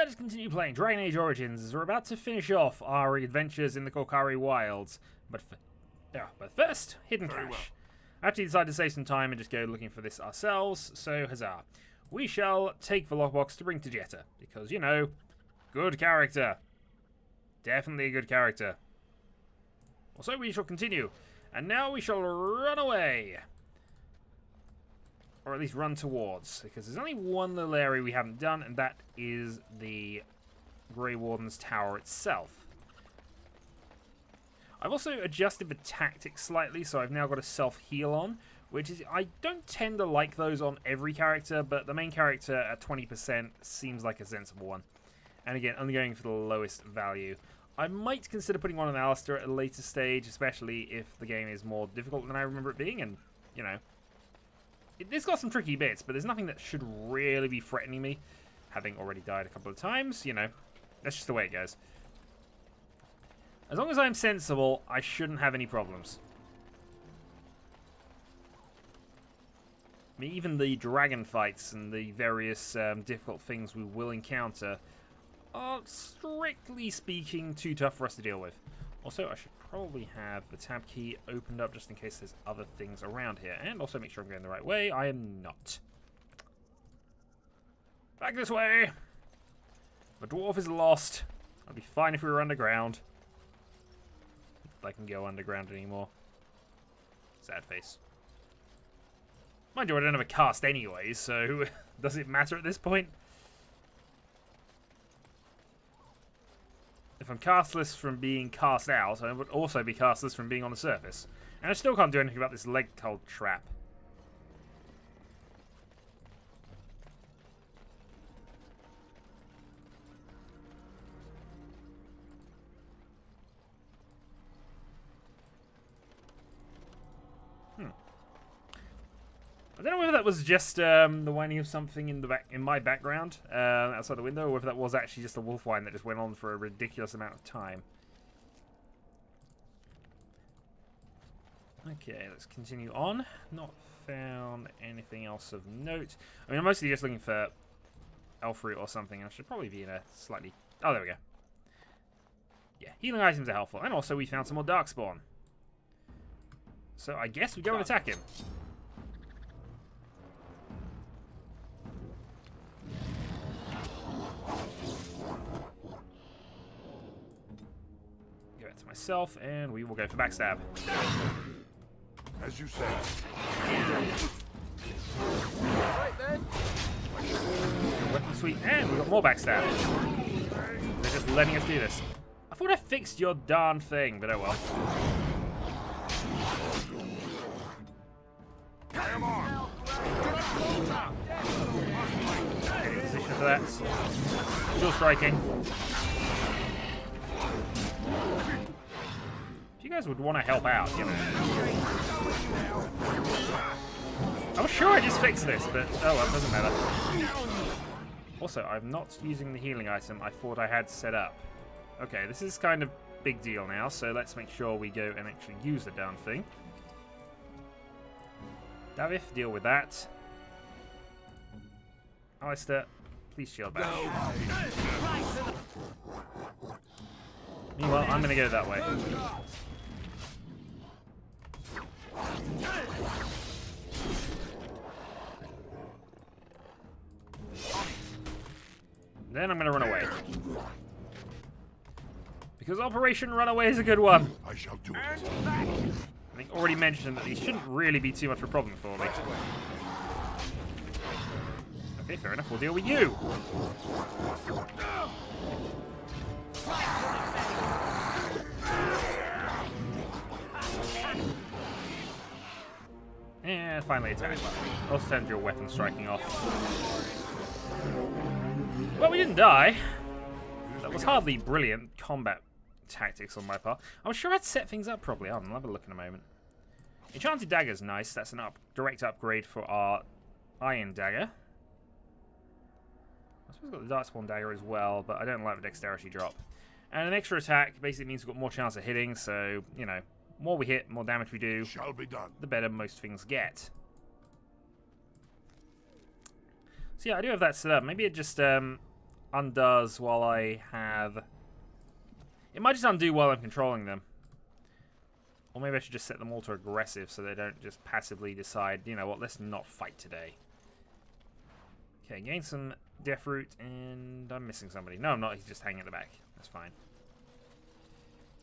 let us continue playing Dragon Age Origins as we're about to finish off our adventures in the Korcari Wilds. But first, Hidden Cache. I actually decided to save some time and just go looking for this ourselves, so huzzah. We shall take the lockbox to bring to Jetta, because, you know, good character. Definitely a good character. Also, we shall continue. And now we shall run away. Or at least run towards, because there's only one little area we haven't done, and that is the Grey Warden's tower itself. I've also adjusted the tactics slightly, so I've now got a self-heal on, which is, I don't tend to like those on every character, but the main character at 20% seems like a sensible one. And again, only going for the lowest value. I might consider putting on an Alistair at a later stage, especially if the game is more difficult than I remember it being, and, you know, it's got some tricky bits, but there's nothing that should really be threatening me. Having already died a couple of times, you know, that's just the way it goes. As long as I'm sensible, I shouldn't have any problems. I mean, even the dragon fights and the various difficult things we will encounter are, strictly speaking, too tough for us to deal with. Also, I should probably have the tab key opened up just in case there's other things around here. And also make sure I'm going the right way. I am not. Back this way! The dwarf is lost. I'd be fine if we were underground. If I can go underground anymore. Sad face. Mind you, I don't have a cast anyway, so does it matter at this point? If I'm castless from being cast out, I would also be castless from being on the surface. And I still can't do anything about this leg hold trap. I don't know whether that was just the whining of something in the in my background outside the window, or whether that was actually just a wolf whine that just went on for a ridiculous amount of time. Okay, let's continue on. Not found anything else of note. I mean, I'm mostly just looking for elf root or something. I should probably be in a slightly... Oh, there we go. Yeah, healing items are helpful. And also we found some more darkspawn. So I guess we go and attack him. Myself, and we will go for backstab. As you say. Right then. Weapon suite, and we got more backstab. They're just letting us do this. I thought I fixed your darn thing, but oh well. Come on. Position for that. Still striking. You guys would want to help out, you know. I was sure I just fixed this, but oh well, it doesn't matter. Also, I'm not using the healing item I thought I had set up. Okay, this is kind of big deal now, so let's make sure we go and actually use the darn thing. Davith, deal with that. Alistair, please shield back. Meanwhile, I'm going to go that way. Then I'm going to run away. Because Operation Runaway is a good one. I shall do it. I think already mentioned that these shouldn't really be too much of a problem for me. Okay, fair enough. We'll deal with you. And finally attack. Also send your weapon striking off. Well, we didn't die. That was hardly brilliant combat tactics on my part. I'm sure I'd set things up properly. I'll have a look in a moment. Enchanted Dagger's nice. That's an direct upgrade for our Iron Dagger. I suppose we've got the Darkspawn Dagger as well, but I don't like the Dexterity drop. And an extra attack basically means we've got more chance of hitting, so, you know, more we hit, more damage we do, Shall be done. the better most things get. So yeah, I do have that set up. Maybe it just undoes while I have... It might just undo while I'm controlling them. Or maybe I should just set them all to aggressive so they don't just passively decide, you know what, let's not fight today. Okay, gain some death root, and I'm missing somebody. No, I'm not. He's just hanging at the back. That's fine.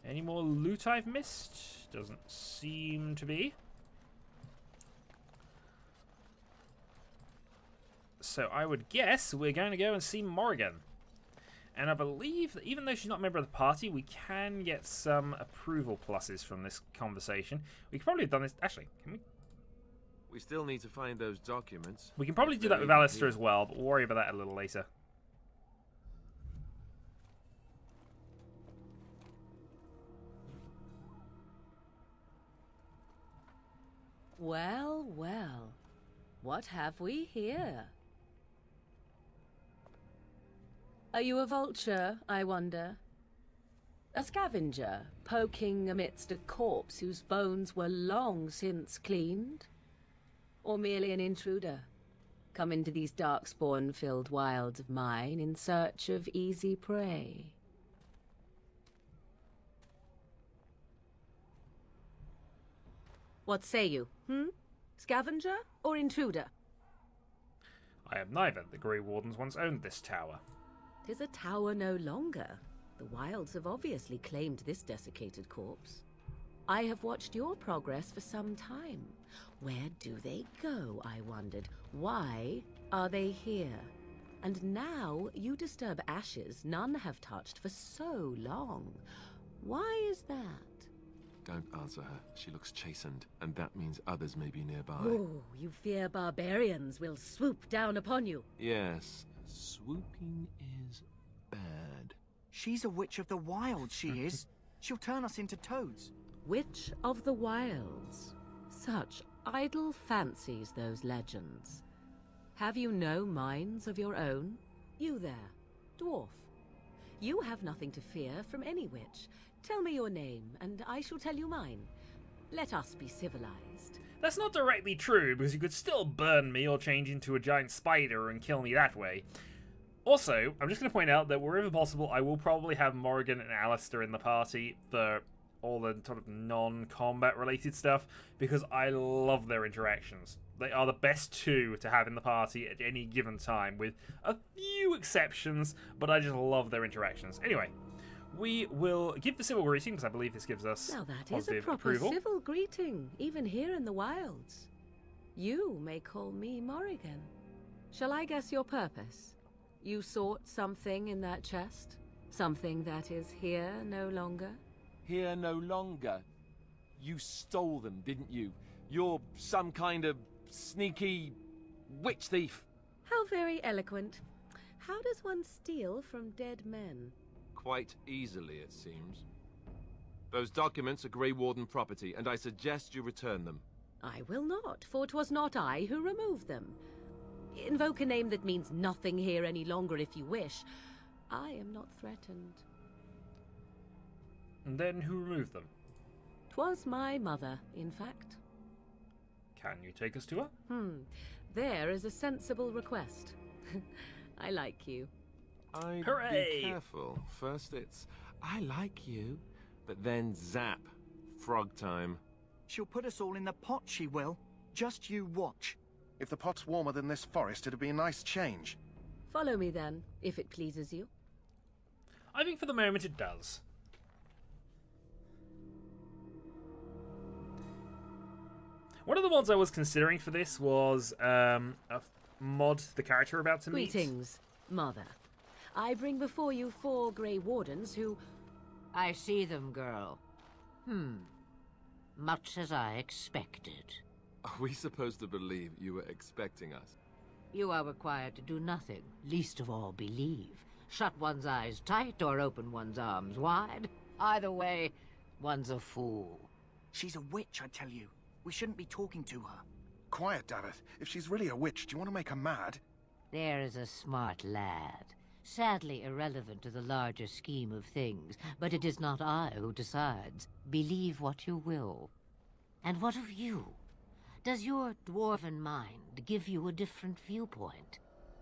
Any more loot I've missed? Doesn't seem to be. So I would guess we're going to go and see Morrigan. And I believe that even though she's not a member of the party, we can get some approval pluses from this conversation. We could probably have done this... Actually, can we? We still need to find those documents. We can probably do that with Alistair as well, but we'll worry about that a little later. Well, well. What have we here? Are you a vulture, I wonder? A scavenger, poking amidst a corpse whose bones were long since cleaned? Or merely an intruder, come into these darkspawn-filled wilds of mine in search of easy prey? What say you, Scavenger or intruder? I am neither. The Grey Wardens once owned this tower. 'Tis a tower no longer. The wilds have obviously claimed this desiccated corpse. I have watched your progress for some time. Where do they go, I wondered? Why are they here? And now you disturb ashes none have touched for so long. Why is that? Don't answer her. She looks chastened, and that means others may be nearby. Oh, you fear barbarians will swoop down upon you. Yes, swooping is bad. She's a witch of the wild, she is. She'll turn us into toads. Witch of the wilds. Such idle fancies, those legends. Have you no minds of your own? You there, dwarf. You have nothing to fear from any witch. Tell me your name, and I shall tell you mine. Let us be civilized. That's not directly true, because you could still burn me or change into a giant spider and kill me that way. Also, I'm just going to point out that wherever possible, I will probably have Morrigan and Alistair in the party for all the sort of non-combat related stuff, because I love their interactions. They are the best two to have in the party at any given time, with a few exceptions, but I just love their interactions. Anyway, we will give the civil greeting, because I believe this gives us Now that is a positive proper approval. civil greeting, even here in the wilds. You may call me Morrigan. Shall I guess your purpose? You sought something in that chest? Something that is here no longer? Here no longer. You stole them, didn't you? You're some kind of sneaky witch thief. How very eloquent. How does one steal from dead men? Quite easily, it seems. Those documents are Grey Warden property, and I suggest you return them. I will not, for 'twas not I who removed them. Invoke a name that means nothing here any longer if you wish. I am not threatened. And then who removed them? 'Twas my mother, in fact. Can you take us to her? There is a sensible request. I like you. I'd Hooray! be careful. First it's, I like you, but then zap. Frog time. She'll put us all in the pot, she will. Just you watch. If the pot's warmer than this forest, it'd be a nice change. Follow me then, if it pleases you. I think for the moment it does. One of the ones I was considering for this was a mod to the character we're about to meet. Greetings, Mother. I bring before you 4 Grey Wardens who... I see them, girl. Much as I expected. Are we supposed to believe you were expecting us? You are required to do nothing, least of all believe. Shut one's eyes tight or open one's arms wide. Either way, one's a fool. She's a witch, I tell you. We shouldn't be talking to her. Quiet, Dareth. If she's really a witch, do you want to make her mad? There is a smart lad. Sadly irrelevant to the larger scheme of things, but it is not I who decides. Believe what you will. And what of you? Does your dwarven mind give you a different viewpoint?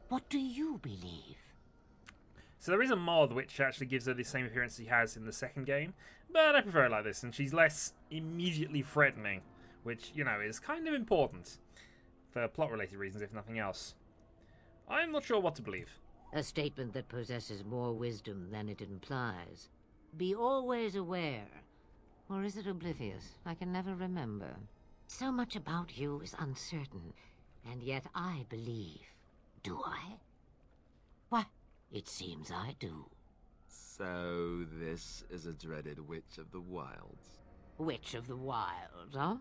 What do you believe? So there is a mod which actually gives her the same appearance she has in the second game, but I prefer it like this, and she's less immediately threatening, which, you know, is kind of important for plot-related reasons, if nothing else. I'm not sure what to believe. A statement that possesses more wisdom than it implies. Be always aware. Or is it oblivious? I can never remember. So much about you is uncertain, and yet I believe. Do I? Why, it seems I do. So this is a dreaded Witch of the Wilds. Witch of the Wilds, huh?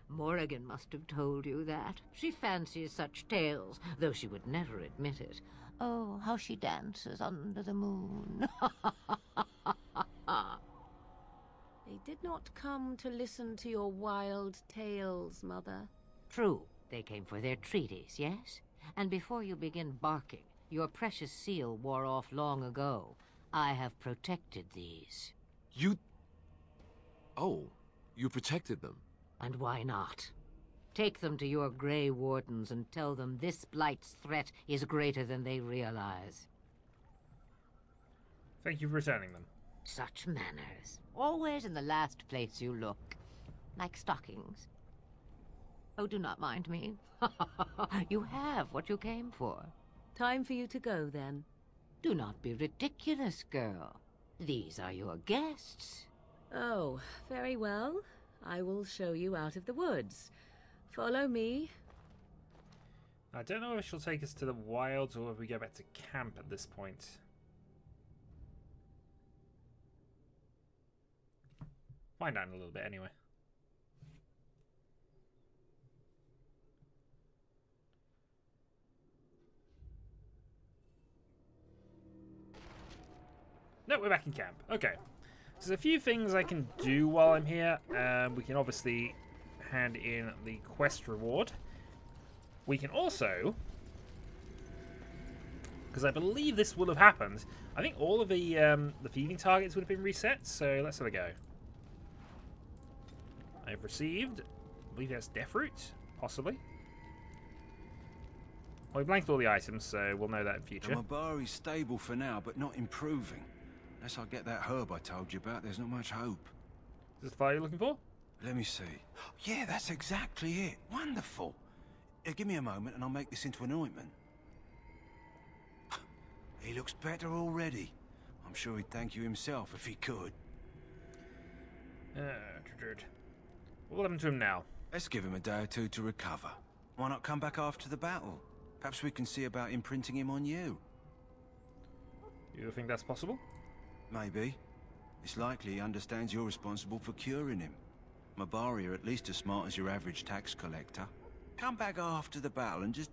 Morrigan must have told you that. She fancies such tales, though she would never admit it. Oh, how she dances under the moon. They did not come to listen to your wild tales, Mother. True, they came for their treaties, yes? And before you begin barking, your precious seal wore off long ago. I have protected these. You... Oh, you protected them. And why not? Take them to your Grey Wardens and tell them this blight's threat is greater than they realize. Thank you for returning them. Such manners. Always in the last place you look. Like stockings. Oh, do not mind me. You have what you came for. Time for you to go, then. Do not be ridiculous, girl. These are your guests. Oh, very well. I will show you out of the woods. Follow me. I don't know if she'll take us to the wilds or if we go back to camp at this point. Find out in a little bit anyway. No, we're back in camp. Okay. So there's a few things I can do while I'm here. We can obviously hand in the quest reward. We can also, because I believe this will have happened, I think all of the thieving targets would have been reset, so let's have a go. I've received, I believe that's Death Root, possibly. Well, we blanked all the items, so we'll know that in future. Mabari's stable for now, but not improving. Unless I get that herb I told you about, there's not much hope. Is this the fire you're looking for? Let me see. Yeah, that's exactly it. Wonderful. Give me a moment and I'll make this into an ointment. He looks better already. I'm sure he'd thank you himself if he could. What happened to him now? Let's give him a day or two to recover. Why not come back after the battle? Perhaps we can see about imprinting him on you. You think that's possible? Maybe. It's likely he understands you're responsible for curing him. Mabari are at least as smart as your average tax collector. Come back after the battle and just...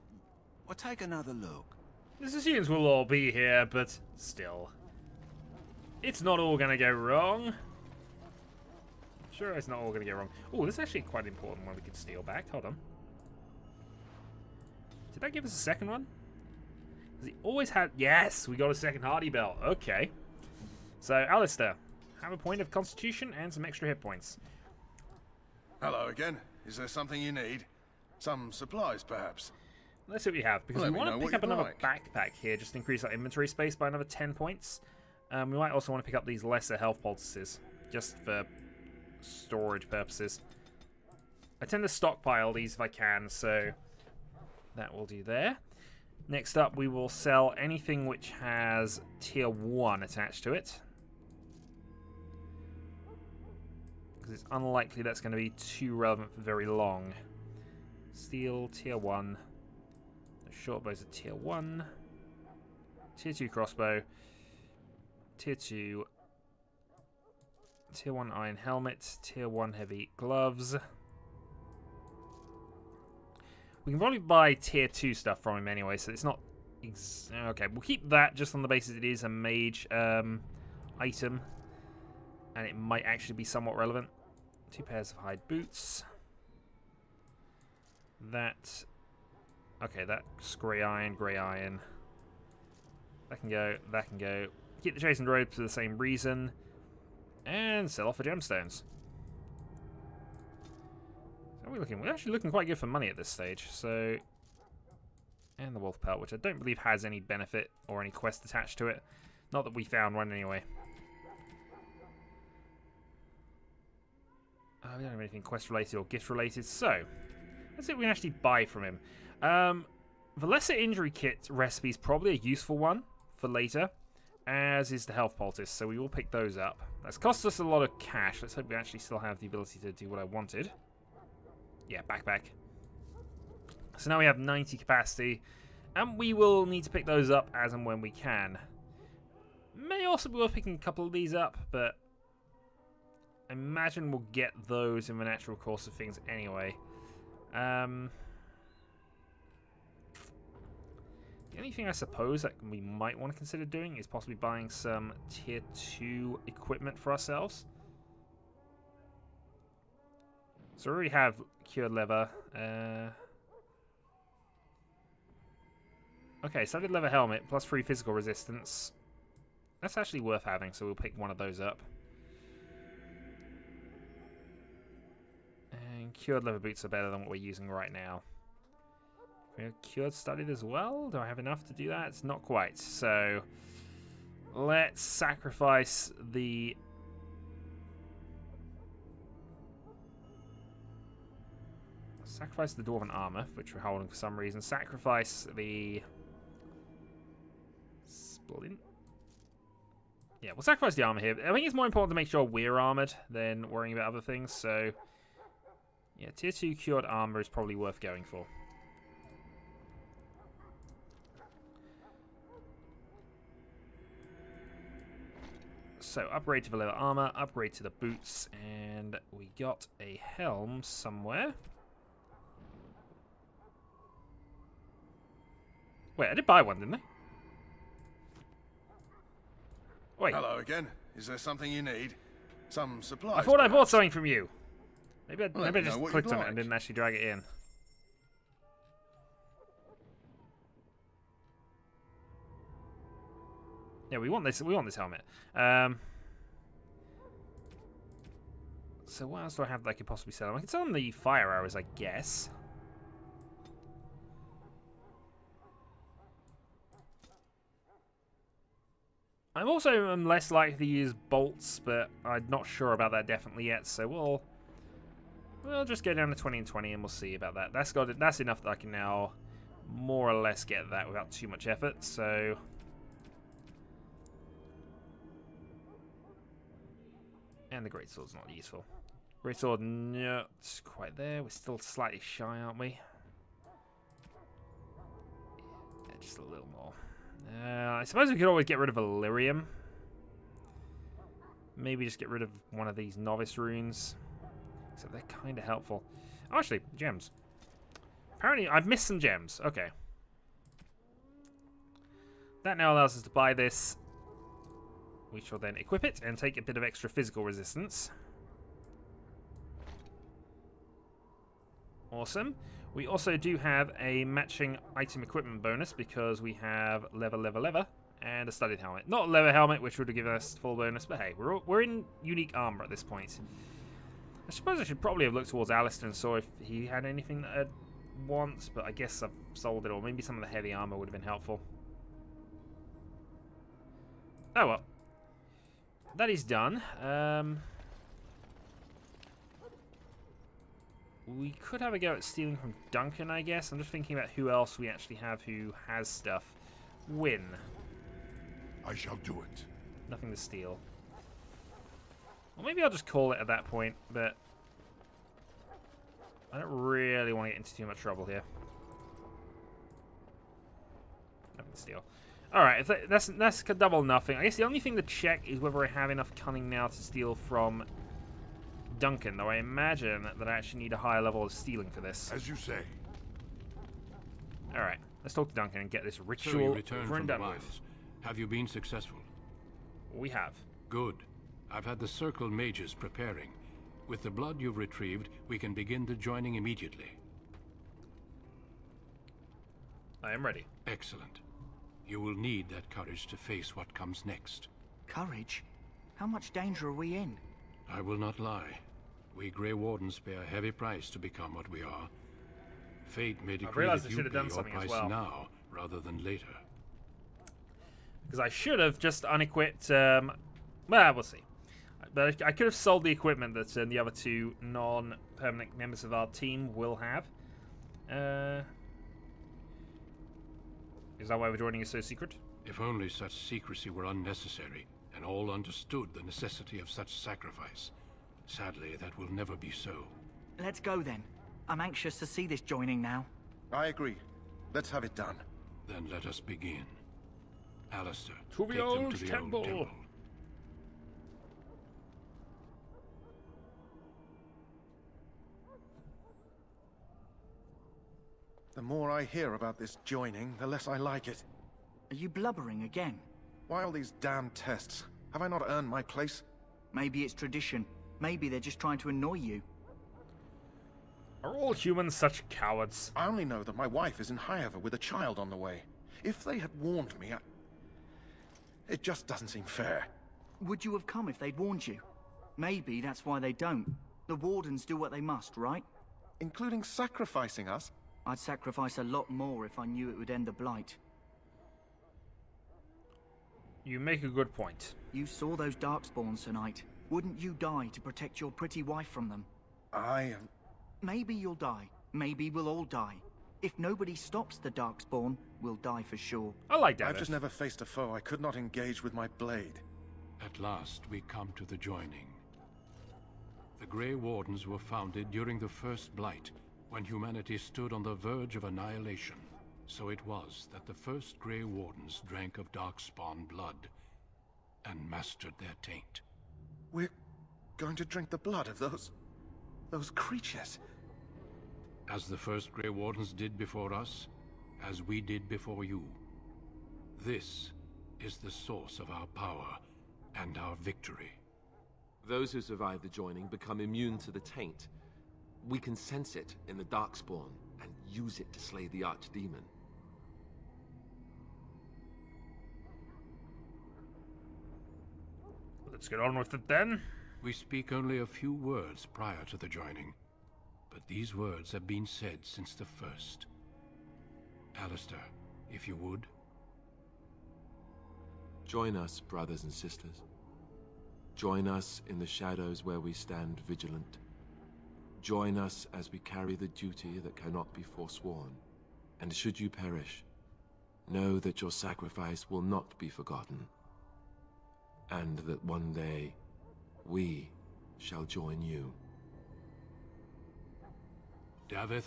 well, take another look. This assumes we'll all be here, but still. It's not all going to go wrong. Sure, it's not all going to go wrong. Oh, this is actually quite an important one we could steal back. Hold on. Did that give us a second one? Because he always had... Yes, we got a second Hardy Belt. Okay. So, Alistair, have a point of constitution and some extra hit points. Hello again. Is there something you need? Some supplies, perhaps? Let's see what we have, because we want to pick up another backpack here, just to increase our inventory space by another 10 points. We might also want to pick up these lesser health poultices, just for storage purposes. I tend to stockpile these if I can, so that will do there. Next up, we will sell anything which has tier 1 attached to it. Because it's unlikely that's going to be too relevant for very long. Steel, tier 1. The short bows are tier 1. Tier 2 crossbow. Tier 2. Tier 1 iron helmet. Tier 1 heavy gloves. We can probably buy tier 2 stuff from him anyway, so it's not... okay, we'll keep that just on the basis it is a mage item. And it might actually be somewhat relevant. 2 pairs of hide boots. That... okay, that's grey iron. That can go, that can go. Keep the chastened robes for the same reason. And sell off the gemstones. So we're actually looking quite good for money at this stage, so... and the wolf pelt, which I don't believe has any benefit or any quest attached to it. Not that we found one anyway. We don't have anything quest-related or gift-related, so let's see what we can actually buy from him. The lesser injury kit recipe is probably a useful one for later, as is the health poultice, so we will pick those up. That's cost us a lot of cash. Let's hope we actually still have the ability to do what I wanted. Yeah, backpack. So now we have 90 capacity, and we will need to pick those up as and when we can. May also be worth picking a couple of these up, but I imagine we'll get those in the natural course of things anyway. The only thing I suppose that we might want to consider doing is possibly buying some tier 2 equipment for ourselves. So we already have cured leather. Okay, studded leather helmet plus 3 physical resistance. That's actually worth having, so we'll pick one of those up. And cured leather boots are better than what we're using right now. We have cured studded as well. Do I have enough to do that? It's not quite. So let's sacrifice the dwarven armor, which we're holding for some reason. Sacrifice the splint. Yeah, we'll sacrifice the armor here. I think it's more important to make sure we're armored than worrying about other things. So yeah, tier 2 cured armor is probably worth going for. So, upgrade to the leather armor, upgrade to the boots, and we got a helm somewhere. Wait, I did buy one, didn't I? Wait. Hello again. Is there something you need? Some supplies? I thought perhaps? I bought something from you. Maybe I Let me just know what clicked you'd on it like. and didn't actually drag it in. Yeah, we want this. We want this helmet. So what else do I have that I could possibly sell? I can sell them the fire arrows, I guess. I'm also less likely to use bolts, but I'm not sure about that definitely yet. So we'll just go down to 20 and 20, and we'll see about that. That's enough that I can now more or less get that without too much effort. So. And the greatsword's not useful. Greatsword, not quite there. We're still slightly shy, aren't we? Yeah, just a little more. I suppose we could always get rid of Illyrium. Maybe just get rid of one of these novice runes. So they're kind of helpful. Oh, actually, gems. Apparently, I've missed some gems. Okay. That now allows us to buy this. We shall then equip it and take a bit of extra physical resistance. Awesome. We also do have a matching item equipment bonus because we have leather, and a studded helmet. Not a leather helmet, which would have given us full bonus, but hey, we're in unique armor at this point. I suppose I should probably have looked towards Alistair and saw if he had anything that I'd want, but I guess I've sold it all. Maybe some of the heavy armor would have been helpful. Oh well. That is done. We could have a go at stealing from Duncan, I guess. I'm just thinking about who else we actually have who has stuff. Win. I shall do it. Nothing to steal. Well, maybe I'll just call it at that point, but I don't really want to get into too much trouble here. Nothing to steal. Alright, that's double nothing. I guess the only thing to check is whether I have enough cunning now to steal from Duncan, though I imagine that I actually need a higher level of stealing for this. As you say. Alright, let's talk to Duncan and get this So you ritual returned over and from the done wilds. with. Have you been successful? We have. Good. I've had the Circle mages preparing. With the blood you've retrieved, we can begin the joining immediately. I am ready. Excellent. You will need that courage to face what comes next. Courage? How much danger are we in? I will not lie. We Grey Wardens pay a heavy price to become what we are. Fate may decree realized that I you should have pay done your something as price well. now, rather than later. Because I should have just unequipped... well, we'll see. But I could have sold the equipment that the other two non-permanent members of our team will have. Is that why we're joining is so secret? If only such secrecy were unnecessary, and all understood the necessity of such sacrifice. Sadly, that will never be so. Let's go then. I'm anxious to see this joining now. I agree. Let's have it done. Then let us begin. Alistair, To the take them old to the temple. old temple. The more I hear about this joining, the less I like it. Are you blubbering again? Why all these damn tests? Have I not earned my place? Maybe it's tradition. Maybe they're just trying to annoy you. Are all humans such cowards? I only know that my wife is in Highever with a child on the way. If they had warned me, it just doesn't seem fair. Would you have come if they'd warned you? Maybe that's why they don't. The Wardens do what they must, right? Including sacrificing us? I'd sacrifice a lot more if I knew it would end the blight. You make a good point. You saw those darkspawns tonight. Wouldn't you die to protect your pretty wife from them? Maybe you'll die. Maybe we'll all die. If nobody stops the darkspawn, we'll die for sure. I like that. I've just never faced a foe I could not engage with my blade. At last, we come to the joining. The Grey Wardens were founded during the first blight, when humanity stood on the verge of annihilation. So it was that the first Grey Wardens drank of darkspawn blood and mastered their taint. We're going to drink the blood of those creatures. As the first Grey Wardens did before us, as we did before you. This is the source of our power and our victory. Those who survive the joining become immune to the taint. We can sense it in the darkspawn and use it to slay the Archdemon. Let's get on with it then. We speak only a few words prior to the joining, but these words have been said since the first. Alistair, if you would. Join us, brothers and sisters. Join us in the shadows where we stand vigilant. Join us as we carry the duty that cannot be forsworn. And should you perish, know that your sacrifice will not be forgotten. And that one day, we shall join you. Davith,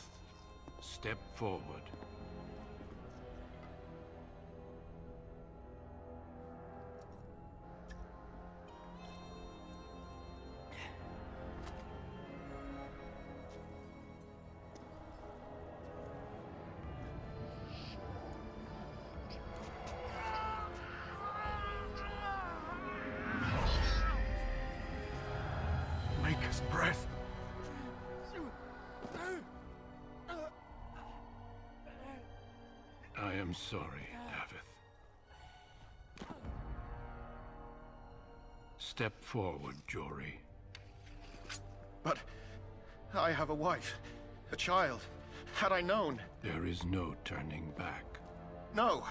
step forward. Maker's breath. I am sorry, Davith. Step forward, Jory. But I have a wife, a child. Had I known... There is no turning back. No!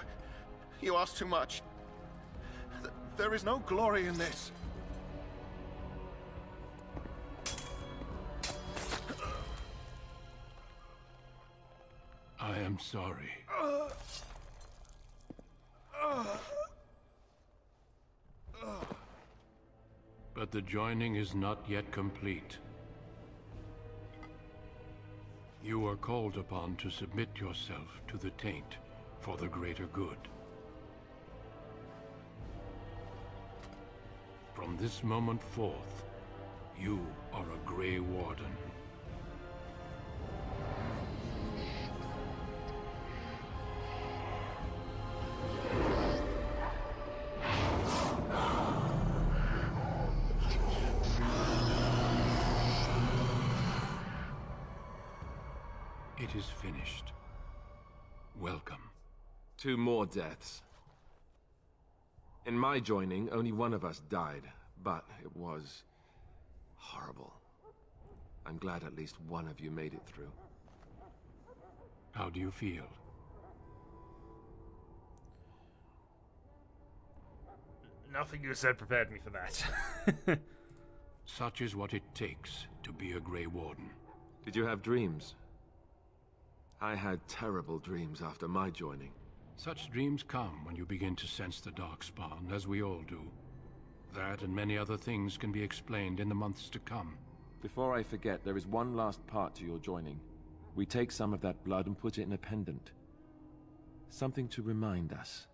You ask too much. There is no glory in this. I am sorry. But the joining is not yet complete. You are called upon to submit yourself to the taint for the greater good. From this moment forth, you are a Grey Warden. It is finished. Welcome. 2 more deaths. In my joining, only one of us died, but it was horrible. I'm glad at least one of you made it through. How do you feel? Nothing you said prepared me for that. Such is what it takes to be a Grey Warden. Did you have dreams? I had terrible dreams after my joining. Such dreams come when you begin to sense the darkspawn, as we all do. That and many other things can be explained in the months to come. Before I forget, there is one last part to your joining. We take some of that blood and put it in a pendant. Something to remind us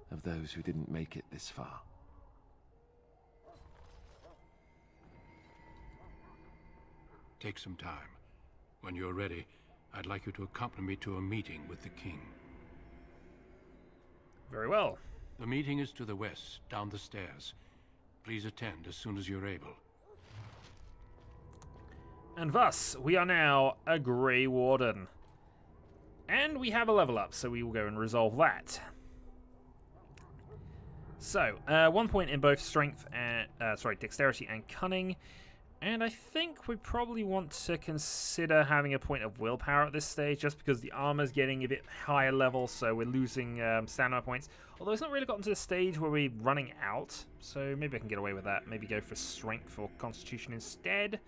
of those who didn't make it this far. Take some time. When you're ready, I'd like you to accompany me to a meeting with the king. Very well. The meeting is to the west, down the stairs. Please attend as soon as you're able. And thus, we are now a Grey Warden. And we have a level up, so we will go and resolve that. So, 1 point in both strength and, dexterity and cunning. And I think we probably want to consider having a point of willpower at this stage, just because the armor's getting a bit higher level, so we're losing stamina points. Although it's not really gotten to the stage where we're running out, so maybe I can get away with that. Maybe go for strength or constitution instead.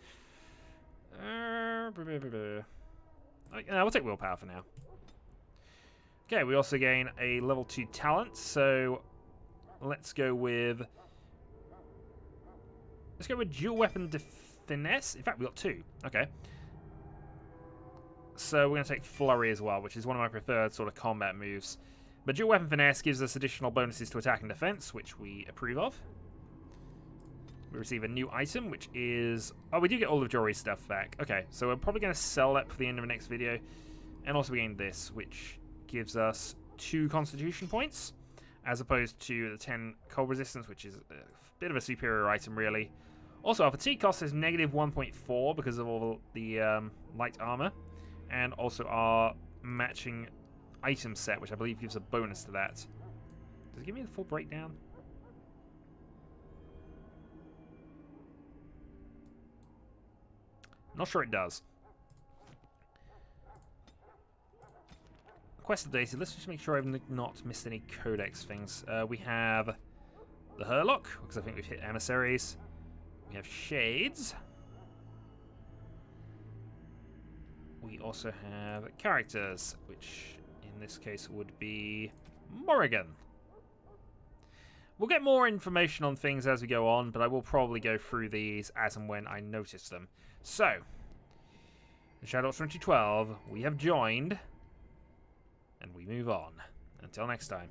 We'll take willpower for now. Okay, we also gain a level 2 talent, so let's go with dual weapon finesse. In fact, we got 2. Okay. So we're going to take flurry as well, which is one of my preferred sort of combat moves. But dual weapon finesse gives us additional bonuses to attack and defense, which we approve of. We receive a new item, which is... Oh, we do get all of Jory's stuff back. Okay, so we're probably going to sell that for the end of the next video. And also we gain this, which gives us 2 constitution points, as opposed to the 10 cold resistance, which is a bit of a superior item, really. Also, our fatigue cost is negative 1.4 because of all the light armor. And also our matching item set, which I believe gives a bonus to that. Does it give me the full breakdown? Not sure it does. Quest updated. Let's just make sure I've not missed any codex things. We have the Hurlock, because I think we've hit emissaries. We have Shades. We also have characters, which in this case would be Morrigan. We'll get more information on things as we go on, but I will probably go through these as and when I notice them. So, in Shadowhawk 2012, we have joined, and we move on. Until next time.